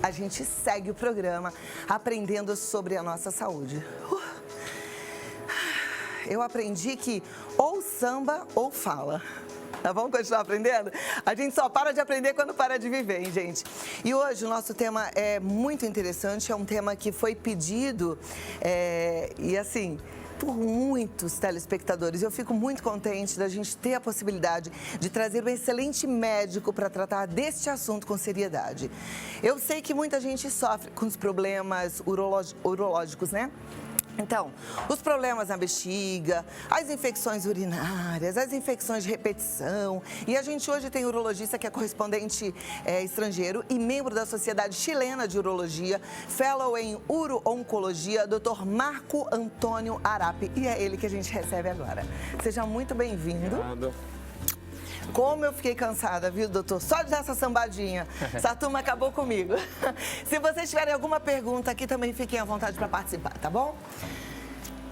A gente segue o programa aprendendo sobre a nossa saúde. Eu aprendi que ou samba ou fala. Tá bom? Continuar aprendendo? A gente só para de aprender quando para de viver, hein, gente? E hoje o nosso tema é muito interessante, é um tema que foi pedido e assim, por muitos telespectadores. Eu fico muito contente da gente ter a possibilidade de trazer um excelente médico para tratar deste assunto com seriedade. Eu sei que muita gente sofre com os problemas urológicos, né? Então, os problemas na bexiga, as infecções urinárias, as infecções de repetição. E a gente hoje tem um urologista que é correspondente estrangeiro e membro da Sociedade Chilena de Urologia, fellow em Uro-Oncologia, Dr. Marco Antônio Arapi. E é ele que a gente recebe agora. Seja muito bem-vindo. Obrigado. Como eu fiquei cansada, viu, doutor? Só de dar essa sambadinha. Essa turma acabou comigo. Se vocês tiverem alguma pergunta aqui, também fiquem à vontade para participar, tá bom?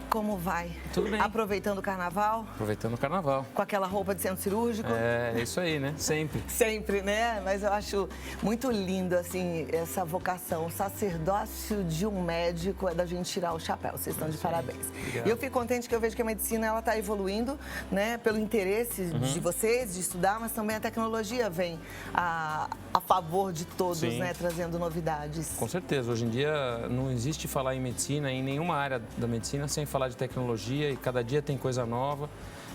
Como vai? Tudo bem. Aproveitando o carnaval? Aproveitando o carnaval. Com aquela roupa de centro cirúrgico? É isso aí, né? Sempre. Sempre, né? Mas eu acho muito lindo, assim, essa vocação. O sacerdócio de um médico é da gente tirar o chapéu. Vocês estão de parabéns. Obrigado. E eu fico contente que eu vejo que a medicina, ela está evoluindo, né? Pelo interesse de vocês, de estudar, mas também a tecnologia vem a favor de todos, Sim. né? Trazendo novidades. Com certeza. Hoje em dia não existe falar em medicina, em nenhuma área da medicina, sem falar de tecnologia e cada dia tem coisa nova.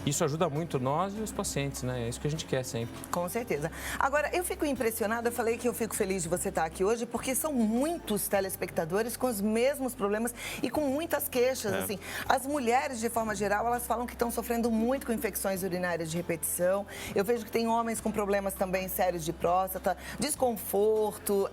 Isso ajuda muito nós e os pacientes, né? É isso que a gente quer sempre. Com certeza. Agora, eu fico impressionada, eu falei que eu fico feliz de você estar aqui hoje, porque são muitos telespectadores com os mesmos problemas e com muitas queixas, assim. As mulheres, de forma geral, elas falam que estão sofrendo muito com infecções urinárias de repetição. Eu vejo que tem homens com problemas também sérios de próstata, desconforto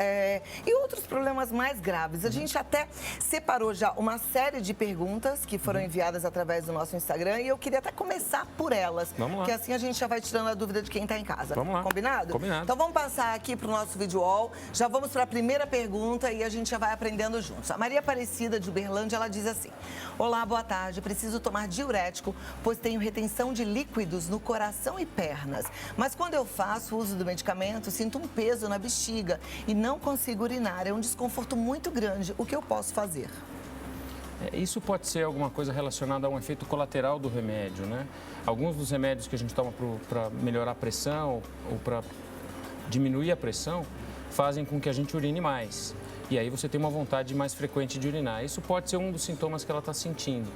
e outros problemas mais graves. A gente até separou já uma série de perguntas que foram enviadas através do nosso Instagram e eu queria até começar por elas. Vamos lá. Que assim a gente já vai tirando a dúvida de quem está em casa. Vamos lá. Combinado? Combinado. Então vamos passar aqui para o nosso vídeo wall. Já vamos para a primeira pergunta e a gente já vai aprendendo juntos. A Maria Aparecida de Uberlândia, ela diz assim: olá, boa tarde. Preciso tomar diurético, pois tenho retenção de líquidos no coração e pernas. Mas quando eu faço uso do medicamento, sinto um peso na bexiga e não consigo urinar. É um desconforto muito grande. O que eu posso fazer? Isso pode ser alguma coisa relacionada a um efeito colateral do remédio, né? Alguns dos remédios que a gente toma para melhorar a pressão ou para diminuir a pressão fazem com que a gente urine mais. E aí você tem uma vontade mais frequente de urinar. Isso pode ser um dos sintomas que ela está sentindo.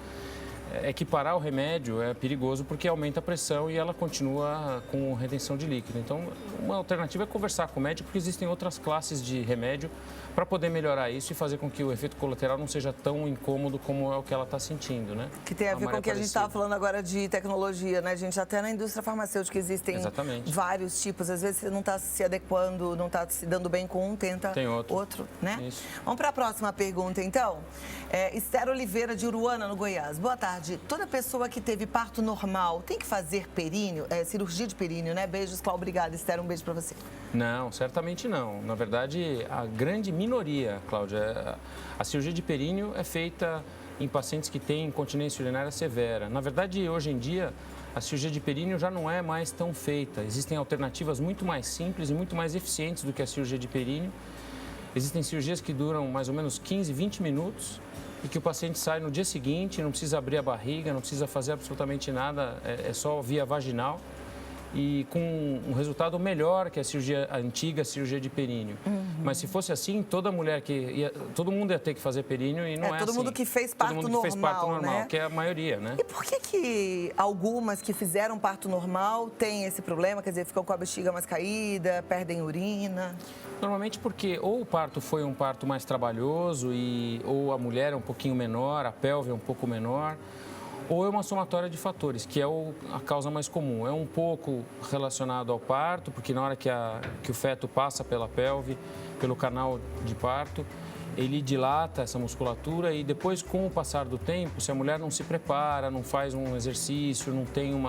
Equiparar o remédio é perigoso porque aumenta a pressão e ela continua com retenção de líquido. Então, uma alternativa é conversar com o médico, porque existem outras classes de remédio para poder melhorar isso e fazer com que o efeito colateral não seja tão incômodo como é o que ela está sentindo, né? Que tem a ver com o que a gente estava falando agora de tecnologia, né, gente? Até na indústria farmacêutica existem vários tipos. Às vezes você não está se adequando, não está se dando bem com um, tenta tem outro, né? Isso. Vamos para a próxima pergunta, então. Esther Oliveira, de Uruana, no Goiás. Boa tarde. Toda pessoa que teve parto normal tem que fazer períneo, cirurgia de períneo, né? Beijos, Cláudia. Obrigada, Esther. Um beijo para você. Não, certamente não. Na verdade, a grande minoria, Cláudia, a cirurgia de períneo é feita em pacientes que têm incontinência urinária severa. Na verdade, hoje em dia, a cirurgia de períneo já não é mais tão feita. Existem alternativas muito mais simples e muito mais eficientes do que a cirurgia de períneo. Existem cirurgias que duram mais ou menos 15, 20 minutos e que o paciente sai no dia seguinte, não precisa abrir a barriga, não precisa fazer absolutamente nada, é só via vaginal e com um resultado melhor que a antiga cirurgia de períneo. Mas se fosse assim, toda mulher todo mundo ia ter que fazer períneo e não é assim. Todo mundo que fez parto normal, todo mundo que fez parto normal, né? Que é a maioria, né? E por que algumas que fizeram parto normal têm esse problema? Quer dizer, ficam com a bexiga mais caída, perdem urina? Normalmente porque ou o parto foi um parto mais trabalhoso ou a mulher é um pouquinho menor, a pelve é um pouco menor, ou é uma somatória de fatores, que é a causa mais comum. É um pouco relacionado ao parto, porque na hora que o feto passa pela pelve, pelo canal de parto, ele dilata essa musculatura e depois, com o passar do tempo, se a mulher não se prepara, não faz um exercício, não tem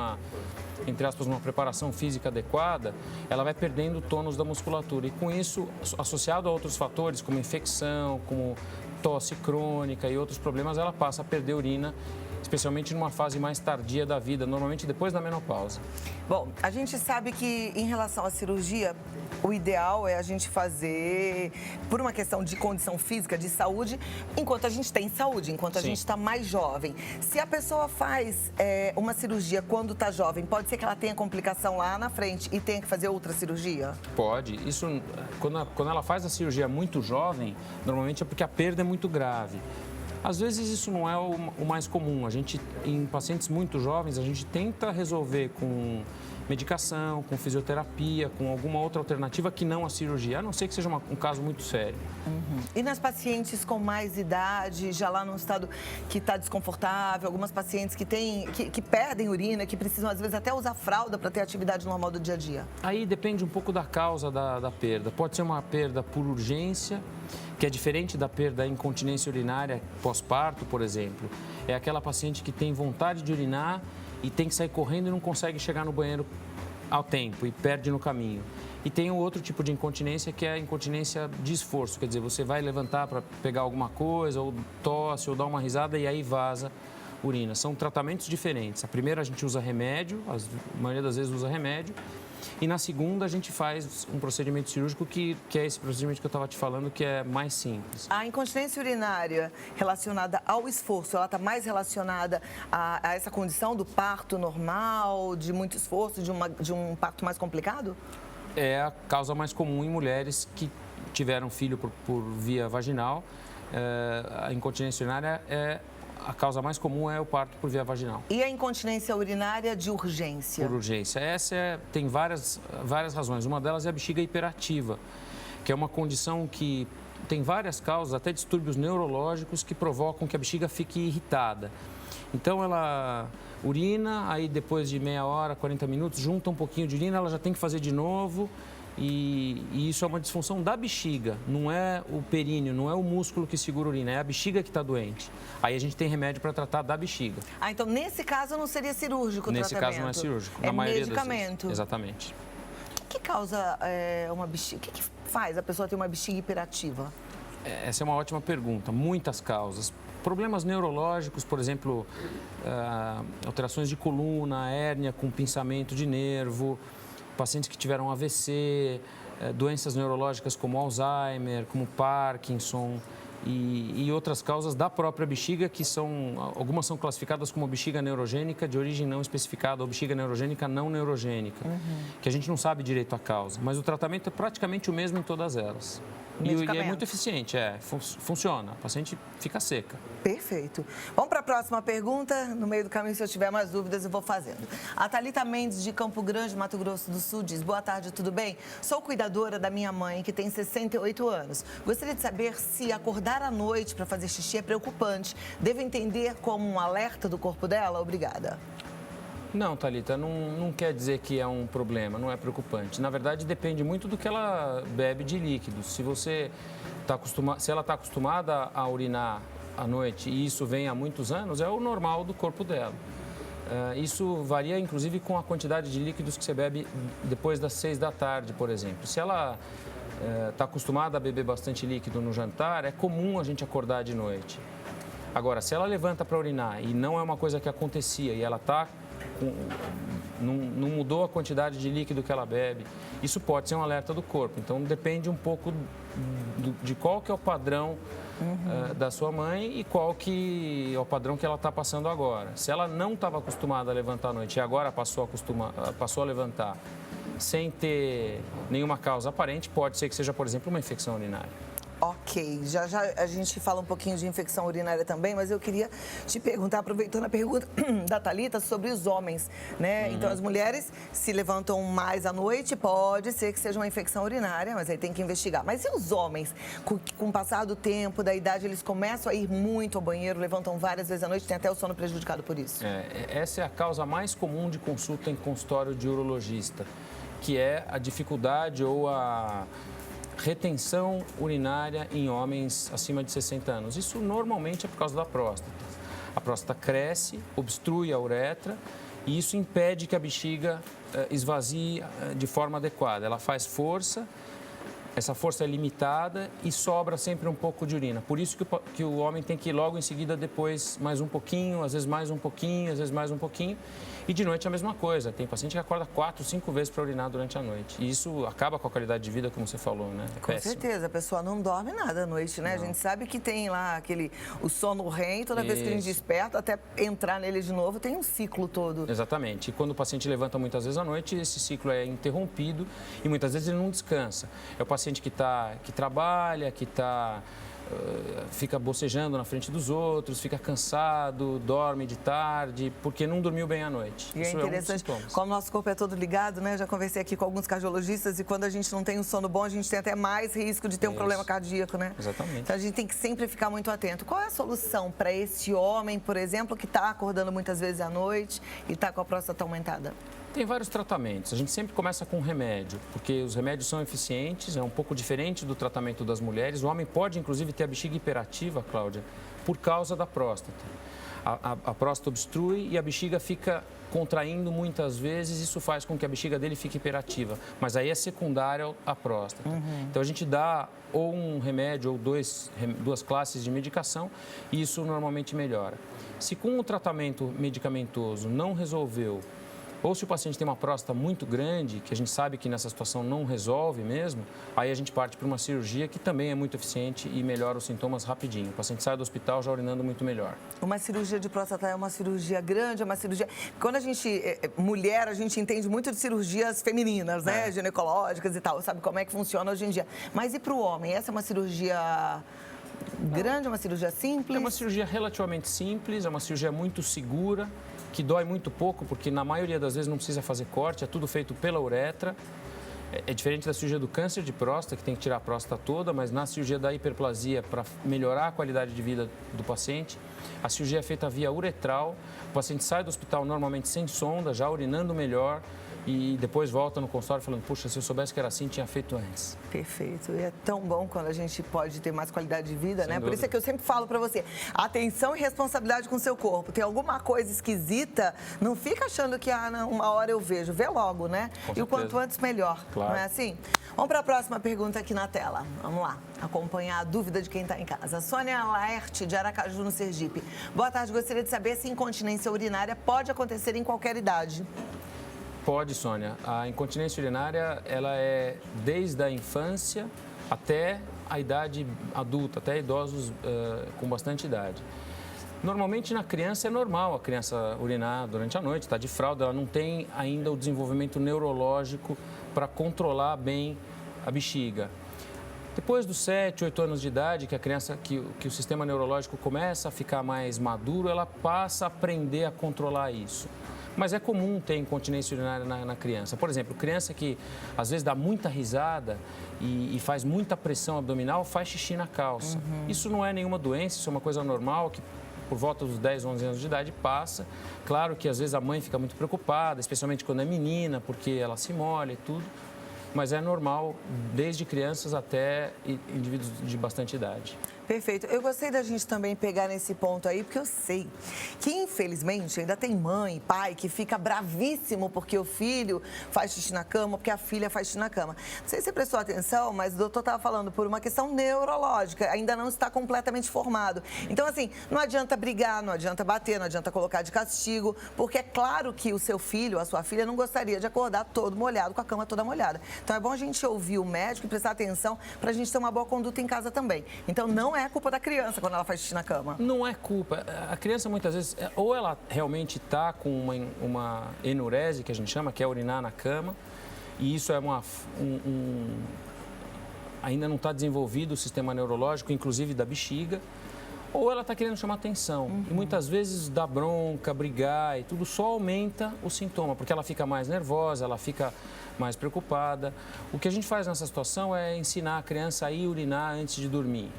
entre aspas, uma preparação física adequada, ela vai perdendo o tônus da musculatura. E com isso, associado a outros fatores, como infecção, como tosse crônica e outros problemas, ela passa a perder urina especialmente numa fase mais tardia da vida, normalmente depois da menopausa. Bom, a gente sabe que em relação à cirurgia, o ideal é a gente fazer por uma questão de condição física, de saúde, enquanto a gente tem saúde, enquanto a Sim. gente está mais jovem. Se a pessoa faz uma cirurgia quando está jovem, pode ser que ela tenha complicação lá na frente e tenha que fazer outra cirurgia? Pode. Isso, quando ela faz a cirurgia muito jovem, normalmente é porque a perda é muito grave. Às vezes isso não é o mais comum. Em pacientes muito jovens, a gente tenta resolver com medicação, com fisioterapia, com alguma outra alternativa que não a cirurgia, a não ser que seja um caso muito sério. E nas pacientes com mais idade, já lá num estado que está desconfortável, algumas pacientes que perdem urina, que precisam às vezes até usar fralda para ter atividade normal do dia a dia? Aí depende um pouco da causa da perda. Pode ser uma perda por urgência, que é diferente da perda incontinência urinária pós-parto, por exemplo. É aquela paciente que tem vontade de urinar e tem que sair correndo e não consegue chegar no banheiro ao tempo e perde no caminho. E tem o outro tipo de incontinência, que é a incontinência de esforço, quer dizer, você vai levantar para pegar alguma coisa, ou tosse, ou dá uma risada e aí vaza urina. São tratamentos diferentes. A primeira a gente usa remédio, a maioria das vezes usa remédio, e na segunda a gente faz um procedimento cirúrgico que é esse procedimento que eu estava te falando, que é mais simples. A incontinência urinária relacionada ao esforço, ela está mais relacionada a essa condição do parto normal, de muito esforço, de um parto mais complicado? É a causa mais comum em mulheres que tiveram filho por via vaginal. A incontinência urinária a causa mais comum é o parto por via vaginal. E a incontinência urinária de urgência? Por urgência. Tem várias razões. Uma delas é a bexiga hiperativa, que é uma condição que tem várias causas, até distúrbios neurológicos que provocam que a bexiga fique irritada. Então ela urina, aí depois de meia hora, 40 minutos, junta um pouquinho de urina, ela já tem que fazer de novo. E isso é uma disfunção da bexiga, não é o períneo, não é o músculo que segura a urina, é a bexiga que está doente. Aí a gente tem remédio para tratar da bexiga. Então nesse caso não seria cirúrgico o Nesse tratamento? caso não é cirúrgico, é na maioria medicamento. das vezes. Exatamente. O que causa uma bexiga? O que faz a pessoa ter uma bexiga hiperativa? Essa é uma ótima pergunta, muitas causas. Problemas neurológicos, por exemplo, alterações de coluna, hérnia com pinçamento de nervo, pacientes que tiveram AVC, doenças neurológicas como Alzheimer, como Parkinson e outras causas da própria bexiga, que algumas são classificadas como bexiga neurogênica de origem não especificada ou bexiga neurogênica não neurogênica, que a gente não sabe direito a causa, mas o tratamento é praticamente o mesmo em todas elas. E é muito eficiente, funciona, a paciente fica seca. Perfeito. Vamos para a próxima pergunta. No meio do caminho, se eu tiver mais dúvidas, eu vou fazendo. A Thalita Mendes, de Campo Grande, Mato Grosso do Sul, diz: boa tarde, tudo bem? Sou cuidadora da minha mãe, que tem 68 anos. Gostaria de saber se acordar à noite para fazer xixi é preocupante. Devo entender como um alerta do corpo dela? Obrigada. Não, Thalita, não quer dizer que é um problema, não é preocupante. Na verdade, depende muito do que ela bebe de líquidos. Se ela está acostumada a urinar à noite e isso vem há muitos anos, é o normal do corpo dela. Isso varia, inclusive, com a quantidade de líquidos que você bebe depois das 6 da tarde, por exemplo. Se ela está acostumada a beber bastante líquido no jantar, é comum a gente acordar de noite. Agora, se ela levanta para urinar e não é uma coisa que acontecia e ela está não mudou a quantidade de líquido que ela bebe, isso pode ser um alerta do corpo. Então, depende um pouco de qual que é o padrão da sua mãe e qual que é o padrão que ela está passando agora. Se ela não estava acostumada a levantar à noite e agora passou a levantar sem ter nenhuma causa aparente, pode ser que seja, por exemplo, uma infecção urinária. Ok, já a gente fala um pouquinho de infecção urinária também, mas eu queria te perguntar, aproveitando a pergunta da Thalita, sobre os homens, né? Então, as mulheres se levantam mais à noite, pode ser que seja uma infecção urinária, mas aí tem que investigar. Mas e os homens? Com o passar do tempo, da idade, eles começam a ir muito ao banheiro, levantam várias vezes à noite, tem até o sono prejudicado por isso? Essa é a causa mais comum de consulta em consultório de urologista, que é a dificuldade ou a retenção urinária em homens acima de 60 anos. Isso normalmente é por causa da próstata. A próstata cresce, obstrui a uretra e isso impede que a bexiga esvazie de forma adequada. Ela faz força essa força é limitada e sobra sempre um pouco de urina. Por isso que o homem tem que ir logo em seguida depois mais um pouquinho, às vezes mais um pouquinho, às vezes mais um pouquinho. E de noite é a mesma coisa. Tem paciente que acorda 4, 5 vezes para urinar durante a noite. E isso acaba com a qualidade de vida, como você falou, né? É Com péssimo. certeza, a pessoa não dorme nada à noite, né? Não. A gente sabe que tem lá o sono REM, toda vez que a gente desperta, até entrar nele de novo, tem um ciclo todo. Exatamente. E quando o paciente levanta muitas vezes à noite, esse ciclo é interrompido e muitas vezes ele não descansa. É o paciente que trabalha, fica bocejando na frente dos outros, fica cansado, dorme de tarde, porque não dormiu bem à noite. E Isso é interessante, como o nosso corpo é todo ligado, né? Já conversei aqui com alguns cardiologistas e quando a gente não tem um sono bom, a gente tem até mais risco de ter um problema cardíaco, né? Exatamente. Então a gente tem que sempre ficar muito atento. Qual é a solução para esse homem, por exemplo, que está acordando muitas vezes à noite e está com a próstata aumentada? Tem vários tratamentos. A gente sempre começa com remédio, porque os remédios são eficientes, é um pouco diferente do tratamento das mulheres. O homem pode, inclusive, ter a bexiga hiperativa, Cláudia, por causa da próstata. A próstata obstrui e a bexiga fica contraindo muitas vezes, isso faz com que a bexiga dele fique hiperativa, mas aí é secundário à próstata. Então a gente dá ou um remédio ou duas classes de medicação e isso normalmente melhora. Se com o tratamento medicamentoso não resolveu, ou se o paciente tem uma próstata muito grande, que a gente sabe que nessa situação não resolve mesmo, aí a gente parte para uma cirurgia que também é muito eficiente e melhora os sintomas rapidinho. O paciente sai do hospital já urinando muito melhor. Uma cirurgia de próstata é uma cirurgia grande, é uma cirurgia... Quando a gente mulher, a gente entende muito de cirurgias femininas, né? Ginecológicas e tal, sabe como é que funciona hoje em dia. Mas e para o homem? Essa é uma cirurgia grande, é uma cirurgia simples? É uma cirurgia relativamente simples, é uma cirurgia muito segura, que dói muito pouco, porque na maioria das vezes não precisa fazer corte, é tudo feito pela uretra. É diferente da cirurgia do câncer de próstata, que tem que tirar a próstata toda, mas na cirurgia da hiperplasia, para melhorar a qualidade de vida do paciente, a cirurgia é feita via uretral, o paciente sai do hospital normalmente sem sonda, já urinando melhor, e depois volta no consultório falando, puxa, se eu soubesse que era assim, tinha feito antes. Perfeito. E é tão bom quando a gente pode ter mais qualidade de vida, né? Sem Por isso é que eu sempre falo pra você, atenção e responsabilidade com o seu corpo. Tem alguma coisa esquisita, não fica achando que, não, uma hora eu vejo. Vê logo, né? Com e o quanto antes, melhor. Claro. Não é assim? Vamos para a próxima pergunta aqui na tela. Vamos lá, acompanhar a dúvida de quem está em casa. Sônia Laerte, de Aracaju, no Sergipe. Boa tarde, gostaria de saber se incontinência urinária pode acontecer em qualquer idade. Pode, Sônia. A incontinência urinária, ela é desde a infância até a idade adulta, até idosos com bastante idade. Normalmente, na criança, é normal a criança urinar durante a noite, está de fralda, ela não tem ainda o desenvolvimento neurológico para controlar bem a bexiga. Depois dos 7, 8 anos de idade, que a criança, que o sistema neurológico começa a ficar mais maduro, ela passa a aprender a controlar isso. Mas é comum ter incontinência urinária na criança. Por exemplo, criança que às vezes dá muita risada e faz muita pressão abdominal, faz xixi na calça. Isso não é nenhuma doença, isso é uma coisa normal que por volta dos 10, 11 anos de idade passa. Claro que às vezes a mãe fica muito preocupada, especialmente quando é menina, porque ela se molha e tudo. Mas é normal desde crianças até indivíduos de bastante idade. Perfeito. Eu gostei da gente também pegar nesse ponto aí, porque eu sei que, infelizmente, ainda tem mãe e pai que fica bravíssimo porque o filho faz xixi na cama, porque a filha faz xixi na cama. Não sei se você prestou atenção, mas o doutor estava falando por uma questão neurológica, ainda não está completamente formado. Então, assim, não adianta brigar, não adianta bater, não adianta colocar de castigo, porque é claro que o seu filho, a sua filha, não gostaria de acordar todo molhado, com a cama toda molhada. Então, é bom a gente ouvir o médico e prestar atenção para a gente ter uma boa conduta em casa também. Então, não é culpa da criança quando ela faz xixi na cama. Não é culpa. A criança, muitas vezes, ou ela realmente está com uma enurese, que a gente chama, que é urinar na cama, e isso é ainda não está desenvolvido o sistema neurológico, inclusive da bexiga, ou ela está querendo chamar atenção. E muitas vezes dar bronca, brigar e tudo só aumenta o sintoma, porque ela fica mais nervosa, ela fica mais preocupada. O que a gente faz nessa situação é ensinar a criança a ir urinar antes de dormir.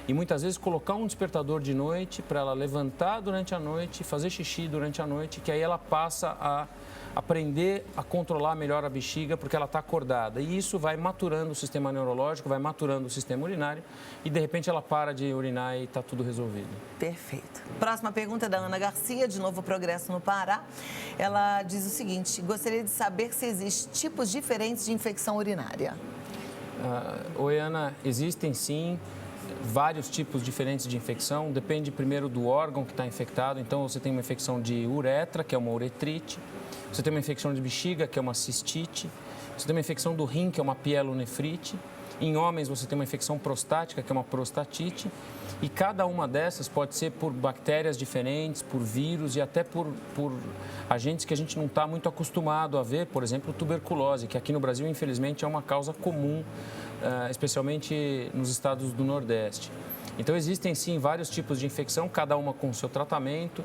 E muitas vezes colocar um despertador de noite para ela levantar durante a noite, fazer xixi durante a noite, que aí ela passa a aprender a controlar melhor a bexiga, porque ela está acordada. E isso vai maturando o sistema neurológico, vai maturando o sistema urinário e, de repente, ela para de urinar e está tudo resolvido. Perfeito. Próxima pergunta é da Ana Garcia, de Novo Progresso, no Pará. Ela diz o seguinte: gostaria de saber se existem tipos diferentes de infecção urinária. Oi, Ana, existem sim vários tipos diferentes de infecção, depende primeiro do órgão que está infectado. Então, você tem uma infecção de uretra, que é uma uretrite, você tem uma infecção de bexiga, que é uma cistite, você tem uma infecção do rim, que é uma pielonefrite. Em homens, você tem uma infecção prostática, que é uma prostatite, e cada uma dessas pode ser por bactérias diferentes, por vírus e até por agentes que a gente não está muito acostumado a ver, por exemplo, tuberculose, que aqui no Brasil, infelizmente, é uma causa comum, especialmente nos estados do Nordeste. Então, existem sim vários tipos de infecção, cada uma com o seu tratamento,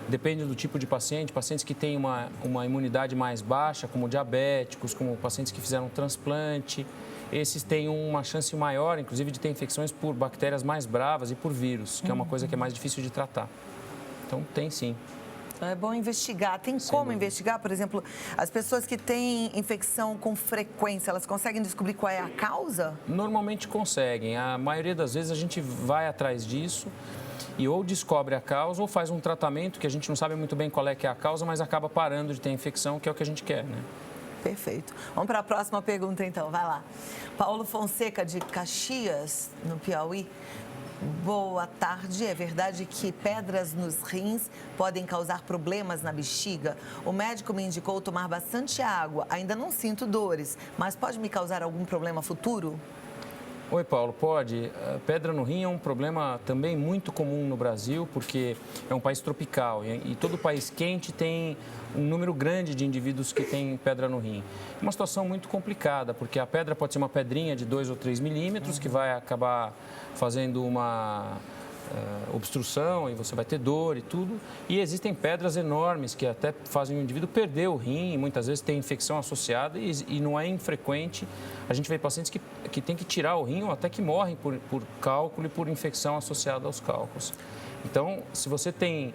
depende do tipo de paciente. Pacientes que têm uma imunidade mais baixa, como diabéticos, como pacientes que fizeram transplante, esses têm uma chance maior, inclusive, de ter infecções por bactérias mais bravas e por vírus, que é uma coisa que é mais difícil de tratar. Então, tem sim. É bom investigar. Tem como investigar, por exemplo, as pessoas que têm infecção com frequência, elas conseguem descobrir qual é a causa? Normalmente conseguem. A maioria das vezes a gente vai atrás disso e ou descobre a causa ou faz um tratamento que a gente não sabe muito bem qual é que é a causa, mas acaba parando de ter infecção, que é o que a gente quer, né? Perfeito. Vamos para a próxima pergunta, então. Vai lá. Paulo Fonseca, de Caxias, no Piauí. Boa tarde. É verdade que pedras nos rins podem causar problemas na bexiga? O médico me indicou tomar bastante água. Ainda não sinto dores, mas pode me causar algum problema futuro? Oi, Paulo, pode. Pedra no rim é um problema também muito comum no Brasil, porque é um país tropical e todo país quente tem um número grande de indivíduos que têm pedra no rim. É uma situação muito complicada, porque a pedra pode ser uma pedrinha de 2 ou 3 milímetros, que vai acabar fazendo uma obstrução e você vai ter dor e tudo. E existem pedras enormes que até fazem o indivíduo perder o rim e muitas vezes tem infecção associada e não é infrequente. A gente vê pacientes que tem que tirar o rim ou até que morrem por cálculo e por infecção associada aos cálculos. Então, se você tem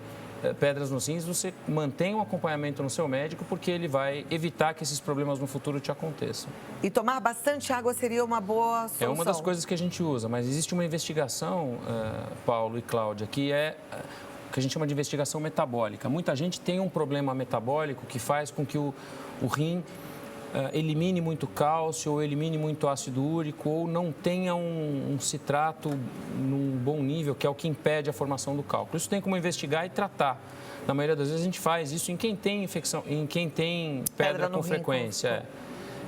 pedras nos rins, você mantém um acompanhamento no seu médico, porque ele vai evitar que esses problemas no futuro te aconteçam. E tomar bastante água seria uma boa solução? É uma das coisas que a gente usa, mas existe uma investigação, Paulo e Cláudia, que é o que a gente chama de investigação metabólica. Muita gente tem um problema metabólico que faz com que o rim elimine muito cálcio, ou elimine muito ácido úrico, ou não tenha um citrato num bom nível, que é o que impede a formação do cálculo. Isso tem como investigar e tratar. Na maioria das vezes a gente faz isso em quem tem infecção, em quem tem pedra com frequência.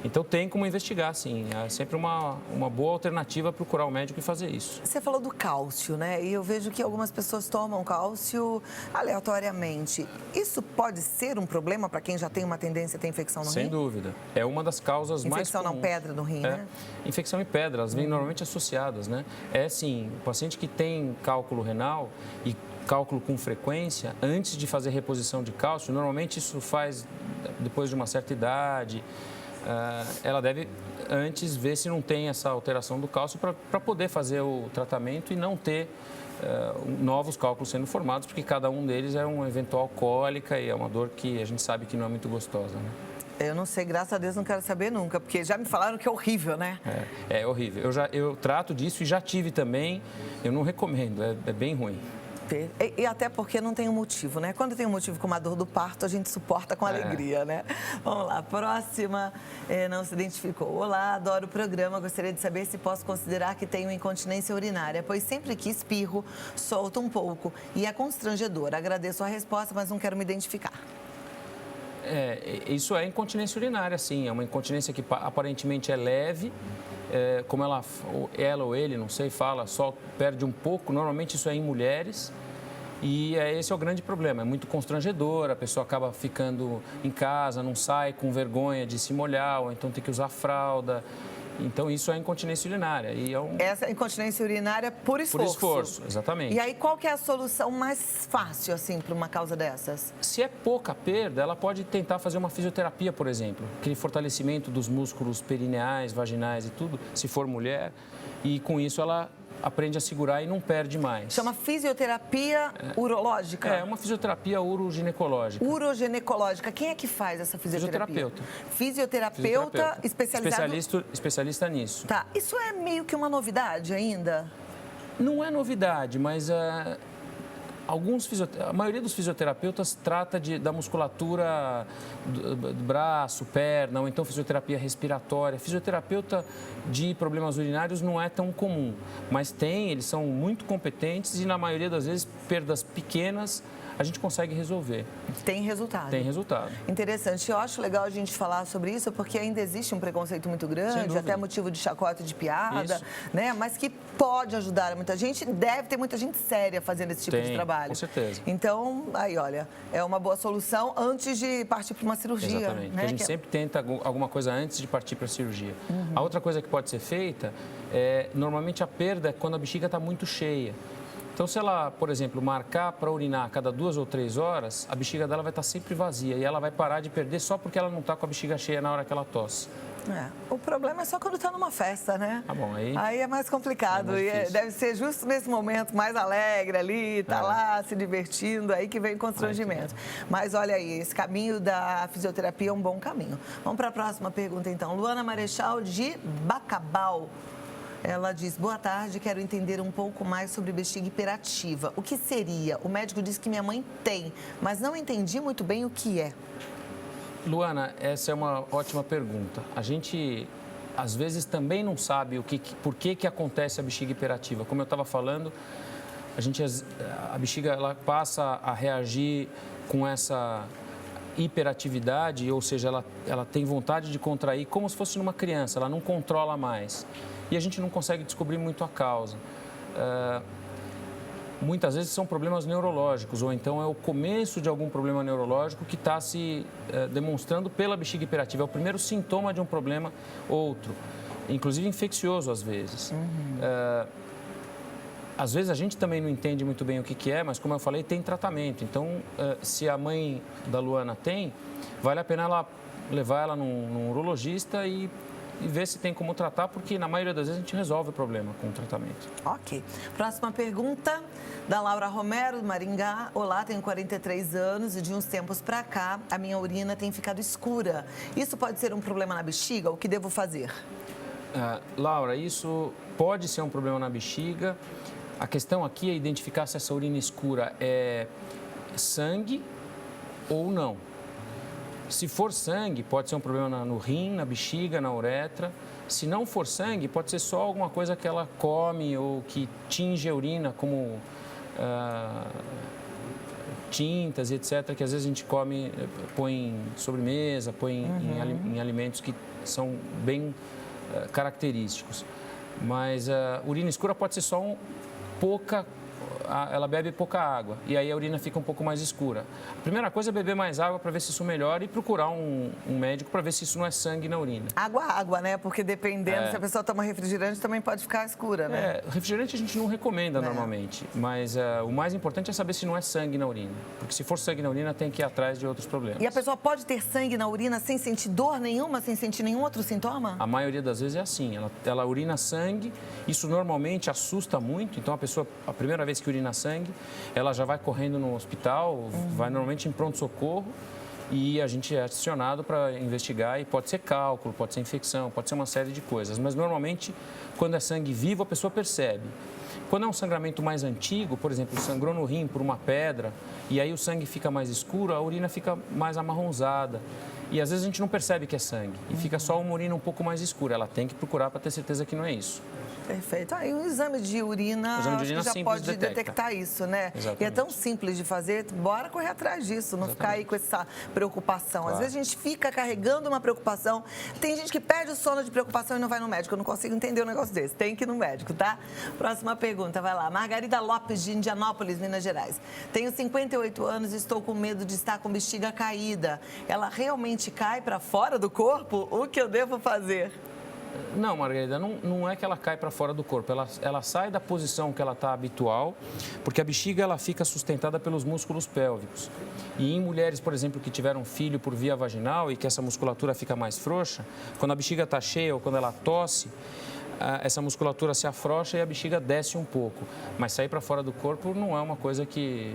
Então tem como investigar, sim. É sempre uma boa alternativa procurar o médico e fazer isso. Você falou do cálcio, né? E eu vejo que algumas pessoas tomam cálcio aleatoriamente. Isso pode ser um problema para quem já tem uma tendência a ter infecção no rim? Sem dúvida. É uma das causas mais comuns. Infecção não, pedra no rim, né? Infecção e pedra, elas vêm normalmente associadas, né? É sim, o paciente que tem cálculo renal e cálculo com frequência, antes de fazer reposição de cálcio, normalmente isso faz depois de uma certa idade. Ela deve antes ver se não tem essa alteração do cálcio para poder fazer o tratamento e não ter novos cálculos sendo formados, porque cada um deles é uma eventual cólica e é uma dor que a gente sabe que não é muito gostosa, né? Eu não sei, graças a Deus não quero saber nunca, porque já me falaram que é horrível, né? É horrível. Eu trato disso e já tive também, eu não recomendo, é bem ruim. E até porque não tem um motivo, né? Quando tem um motivo como a dor do parto, a gente suporta com alegria, né? Vamos lá, próxima, não se identificou. Olá, adoro o programa, gostaria de saber se posso considerar que tenho incontinência urinária, pois sempre que espirro, solto um pouco e é constrangedor. Agradeço a resposta, mas não quero me identificar. Isso é incontinência urinária, sim. É uma incontinência que aparentemente é leve. Como ela ou ele, não sei, fala, só perde um pouco. Normalmente isso é em mulheres e esse é o grande problema. É muito constrangedor, a pessoa acaba ficando em casa, não sai com vergonha de se molhar, ou então tem que usar fralda. Então isso é incontinência urinária. Essa é incontinência urinária por esforço. Por esforço, exatamente. E aí qual que é a solução mais fácil, assim, para uma causa dessas? Se é pouca perda, ela pode tentar fazer uma fisioterapia, por exemplo. Aquele fortalecimento dos músculos perineais, vaginais e tudo, se for mulher. E com isso ela aprende a segurar e não perde mais. Chama fisioterapia urológica? É uma fisioterapia uroginecológica. Uroginecológica. Quem é que faz essa fisioterapia? Fisioterapeuta especializado... Especialista nisso. Tá. Isso é meio que uma novidade ainda? Não é novidade, mas A maioria dos fisioterapeutas trata da musculatura do braço, perna, ou então fisioterapia respiratória. Fisioterapeuta de problemas urinários não é tão comum, mas eles são muito competentes e na maioria das vezes perdas pequenas a gente consegue resolver. Tem resultado. Tem resultado. Interessante. Eu acho legal a gente falar sobre isso, porque ainda existe um preconceito muito grande, até motivo de chacota, de piada, né? Mas que pode ajudar muita gente. Deve ter muita gente séria fazendo esse tipo de trabalho. Com certeza. Então, aí, olha, é uma boa solução antes de partir para uma cirurgia. Exatamente. Né? Porque a gente sempre tenta alguma coisa antes de partir para a cirurgia. A outra coisa que pode ser feita normalmente a perda é quando a bexiga está muito cheia. Então, se ela, por exemplo, marcar para urinar a cada 2 ou 3 horas, a bexiga dela vai estar sempre vazia e ela vai parar de perder só porque ela não está com a bexiga cheia na hora que ela tosse. O problema é só quando está numa festa, né? Tá bom, aí é mais complicado. Mais deve ser justo nesse momento mais alegre ali, tá lá se divertindo, aí que vem o constrangimento. Mas olha aí, esse caminho da fisioterapia é um bom caminho. Vamos para a próxima pergunta, então. Luana Marechal, de Bacabal. Ela diz, boa tarde, quero entender um pouco mais sobre bexiga hiperativa. O que seria? O médico disse que minha mãe tem, mas não entendi muito bem o que é. Luana, essa é uma ótima pergunta. A gente, às vezes, também não sabe por que acontece a bexiga hiperativa. Como eu estava falando, a bexiga ela passa a reagir com essa hiperatividade, ou seja, ela tem vontade de contrair como se fosse numa criança, ela não controla mais. E a gente não consegue descobrir muito a causa. Muitas vezes são problemas neurológicos, ou então é o começo de algum problema neurológico que está se demonstrando pela bexiga hiperativa. É o primeiro sintoma de um problema outro, inclusive infeccioso às vezes. Às vezes a gente também não entende muito bem o que é, mas como eu falei, tem tratamento. Então, se a mãe da Luana tem, vale a pena levar ela num urologista e ver se tem como tratar, porque na maioria das vezes a gente resolve o problema com o tratamento. Ok. Próxima pergunta, da Laura Romero, do Maringá. Olá, tenho 43 anos e de uns tempos para cá a minha urina tem ficado escura. Isso pode ser um problema na bexiga? O que devo fazer? Laura, isso pode ser um problema na bexiga. A questão aqui é identificar se essa urina escura é sangue ou não. Se for sangue, pode ser um problema no rim, na bexiga, na uretra. Se não for sangue, pode ser só alguma coisa que ela come ou que tinge a urina, como tintas, etc., que às vezes a gente come, põe em sobremesa, põe em alimentos que são bem característicos. Mas a urina escura pode ser só ela bebe pouca água e aí a urina fica um pouco mais escura. A primeira coisa é beber mais água para ver se isso melhora e procurar um médico para ver se isso não é sangue na urina. Água, né? Porque dependendo, se a pessoa toma refrigerante, também pode ficar escura, né? Refrigerante a gente não recomenda normalmente, mas o mais importante é saber se não é sangue na urina. Porque se for sangue na urina, tem que ir atrás de outros problemas. E a pessoa pode ter sangue na urina sem sentir dor nenhuma, sem sentir nenhum outro sintoma? A maioria das vezes é assim, ela urina sangue, isso normalmente assusta muito, então a primeira vez que urina sangue, ela já vai correndo no hospital, vai normalmente em pronto-socorro e a gente é acionado para investigar e pode ser cálculo, pode ser infecção, pode ser uma série de coisas, mas normalmente quando é sangue vivo a pessoa percebe. Quando é um sangramento mais antigo, por exemplo, sangrou no rim por uma pedra e aí o sangue fica mais escuro, a urina fica mais amarronzada. E às vezes a gente não percebe que é sangue e fica só uma urina um pouco mais escura. Ela tem que procurar para ter certeza que não é isso. Perfeito. Aí um exame de urina, acho que já pode detectar isso, né? Exatamente. E é tão simples de fazer, bora correr atrás disso, não ficar aí com essa preocupação. Claro. Às vezes a gente fica carregando uma preocupação. Tem gente que perde o sono de preocupação e não vai no médico. Eu não consigo entender um negócio desse. Tem que ir no médico, tá? Próxima pergunta, vai lá. Margarida Lopes, de Indianópolis, Minas Gerais. Tenho 58 anos e estou com medo de estar com bexiga caída. Ela realmente cai para fora do corpo? O que eu devo fazer? Não, Margarida, não é que ela cai para fora do corpo, ela sai da posição que ela está habitual, porque a bexiga ela fica sustentada pelos músculos pélvicos. E em mulheres, por exemplo, que tiveram filho por via vaginal e que essa musculatura fica mais frouxa, quando a bexiga está cheia ou quando ela tosse, essa musculatura se afrouxa e a bexiga desce um pouco. Mas sair para fora do corpo não é uma coisa que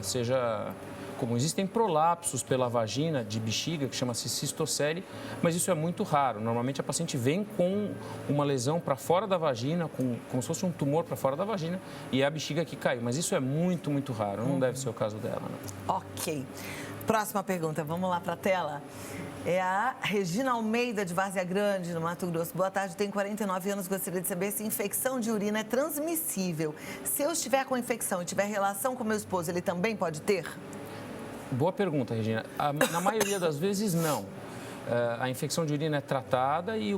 seja comum. Existem prolapsos pela vagina de bexiga, que chama-se cistocele, mas isso é muito raro. Normalmente a paciente vem com uma lesão para fora da vagina, como se fosse um tumor para fora da vagina, e é a bexiga que caiu. Mas isso é muito, muito raro. Não deve ser o caso dela, não. Ok. Próxima pergunta, vamos lá para a tela. É a Regina Almeida, de Várzea Grande, no Mato Grosso. Boa tarde, tenho 49 anos, gostaria de saber se infecção de urina é transmissível. Se eu estiver com infecção e tiver relação com meu esposo, ele também pode ter? Boa pergunta, Regina. Na maioria das vezes, não. A infecção de urina é tratada e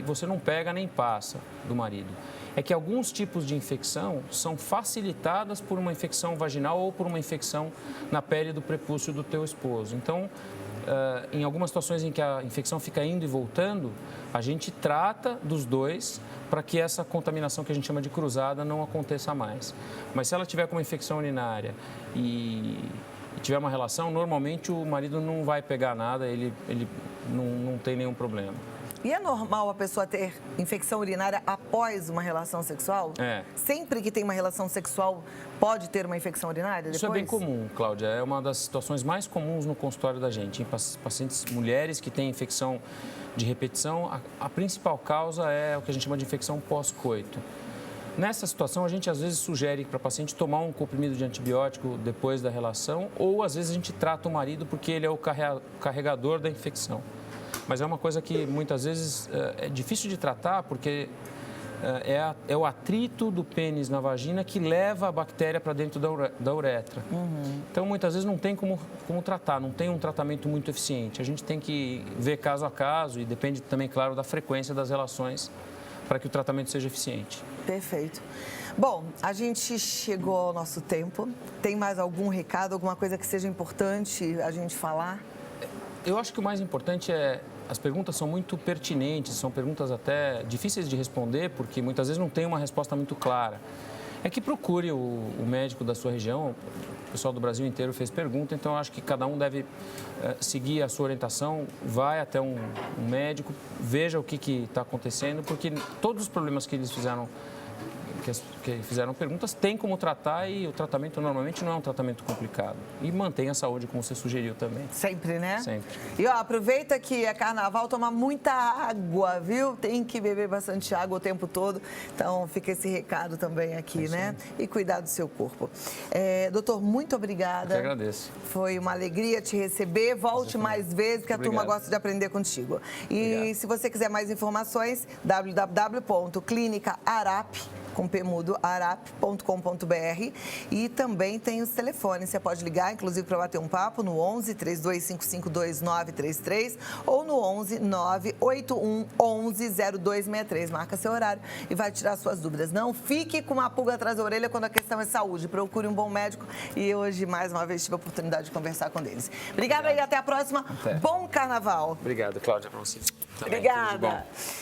você não pega nem passa do marido. É que alguns tipos de infecção são facilitadas por uma infecção vaginal ou por uma infecção na pele do prepúcio do teu esposo. Então, em algumas situações em que a infecção fica indo e voltando, a gente trata dos dois para que essa contaminação que a gente chama de cruzada não aconteça mais. Mas se ela tiver com uma infecção urinária e tiver uma relação, normalmente o marido não vai pegar nada, ele não tem nenhum problema. E é normal a pessoa ter infecção urinária após uma relação sexual? É. Sempre que tem uma relação sexual, pode ter uma infecção urinária depois? Isso é bem comum, Cláudia. É uma das situações mais comuns no consultório da gente. Em pacientes mulheres que têm infecção de repetição, a principal causa é o que a gente chama de infecção pós-coito. Nessa situação, a gente às vezes sugere para o paciente tomar um comprimido de antibiótico depois da relação, ou às vezes a gente trata o marido porque ele é o carregador da infecção. Mas é uma coisa que muitas vezes é difícil de tratar porque é o atrito do pênis na vagina que leva a bactéria para dentro da uretra. Então, muitas vezes não tem como tratar, não tem um tratamento muito eficiente. A gente tem que ver caso a caso e depende também, claro, da frequência das relações para que o tratamento seja eficiente. Perfeito. Bom, a gente chegou ao nosso tempo. Tem mais algum recado, alguma coisa que seja importante a gente falar? Eu acho que o mais importante as perguntas são muito pertinentes, são perguntas até difíceis de responder, porque muitas vezes não tem uma resposta muito clara. É que procure o médico da sua região, o pessoal do Brasil inteiro fez pergunta, então eu acho que cada um deve seguir a sua orientação, vai até um médico, veja o que está acontecendo, porque todos os problemas que eles fizeram perguntas, tem como tratar e o tratamento normalmente não é um tratamento complicado. E mantém a saúde, como você sugeriu também. Sempre, né? Sempre. E ó, aproveita que é carnaval, toma muita água, viu? Tem que beber bastante água o tempo todo. Então, fica esse recado também aqui, né? E cuidar do seu corpo. Doutor, muito obrigada. Eu que agradeço. Foi uma alegria te receber. Volte mais vezes, porque a turma gosta de aprender contigo. E se você quiser mais informações, www.clinicaarap.com.br e também tem os telefones. Você pode ligar, inclusive, para bater um papo no 11 3255 2933 ou no 11 981 11 0263. Marca seu horário e vai tirar suas dúvidas. Não fique com uma pulga atrás da orelha quando a questão é saúde. Procure um bom médico e hoje, mais uma vez, tive a oportunidade de conversar com eles. Obrigada e até a próxima. Até. Bom carnaval. Obrigado, Cláudia, para você. Obrigada.